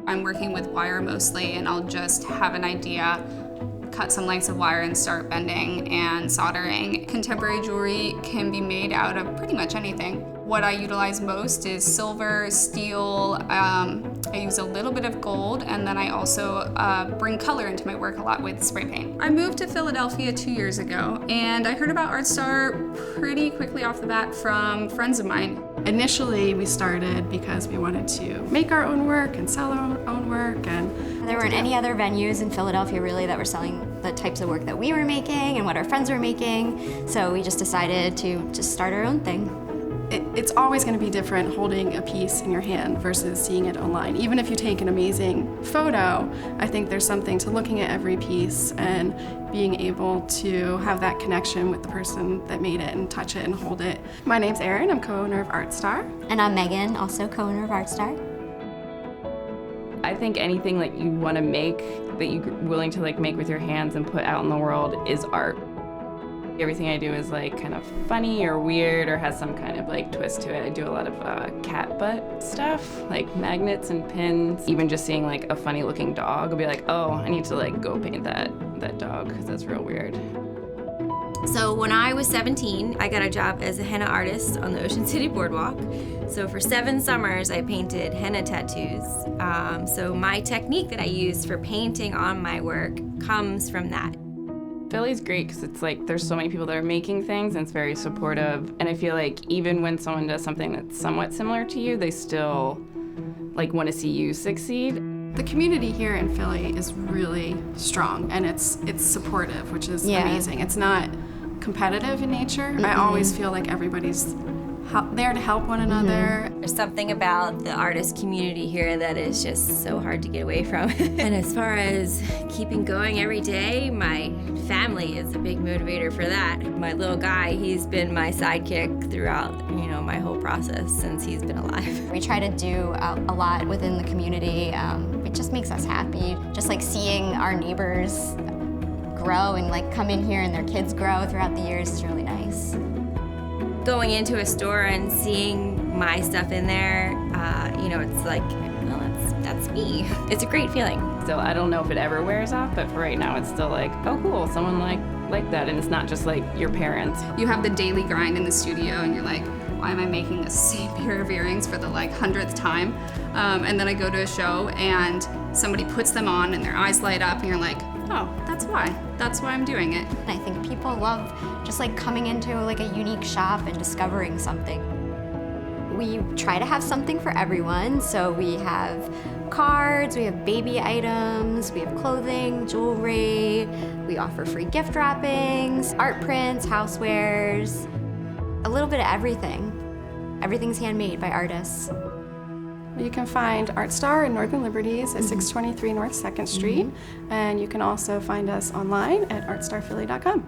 I'm working with wire mostly, and I'll just have an idea, cut some lengths of wire and start bending and soldering. Contemporary jewelry can be made out of pretty much anything. What I utilize most is silver, steel, I use a little bit of gold, and then I also bring color into my work a lot with spray paint. I moved to Philadelphia 2 years ago, and I heard about ArtStar pretty quickly off the bat from friends of mine. Initially, we started because we wanted to make our own work and sell our own work. And there weren't any other venues in Philadelphia really that were selling the types of work that we were making and what our friends were making. So we just decided to just start our own thing. It's always going to be different holding a piece in your hand versus seeing it online. Even if you take an amazing photo, I think there's something to looking at every piece and being able to have that connection with the person that made it and touch it and hold it. My name's Erin, I'm co-owner of ArtStar. And I'm Megan, also co-owner of ArtStar. I think anything that you want to make, that you're willing to make with your hands and put out in the world is art. Everything I do is kind of funny or weird or has some kind of twist to it. I do a lot of cat butt stuff, like magnets and pins. Even just seeing a funny looking dog, I'll be like, oh, I need to go paint that dog because that's real weird. So when I was 17, I got a job as a henna artist on the Ocean City Boardwalk. So for 7 summers, I painted henna tattoos. So my technique that I use for painting on my work comes from that. Philly's great because it's there's so many people that are making things and it's very supportive. And I feel even when someone does something that's somewhat similar to you, they still want to see you succeed. The community here in Philly is really strong and it's supportive, which is amazing. It's not competitive in nature. I always feel like everybody's there to help one another. There's something about the artist community here that is just so hard to get away from. And as far as keeping going every day, my family is a big motivator for that. My little guy, he's been my sidekick throughout, my whole process since he's been alive. We try to do a lot within the community. It just makes us happy. Just seeing our neighbors grow and come in here and their kids grow throughout the years is really nice. Going into a store and seeing my stuff in there, it's well, that's me. It's a great feeling. Still, I don't know if it ever wears off, but for right now, it's still oh, cool, someone like that, and it's not just your parents. You have the daily grind in the studio, and you're like, why am I making the same pair of earrings for the 100th time? And then I go to a show, and somebody puts them on, and their eyes light up, and you're like, oh, that's why. That's why I'm doing it. I think people love just coming into a unique shop and discovering something. We try to have something for everyone, so we have cards, we have baby items, we have clothing, jewelry, we offer free gift wrappings, art prints, housewares, a little bit of everything. Everything's handmade by artists. You can find ArtStar in Northern Liberties at 623 North 2nd Street, and you can also find us online at artstarphilly.com.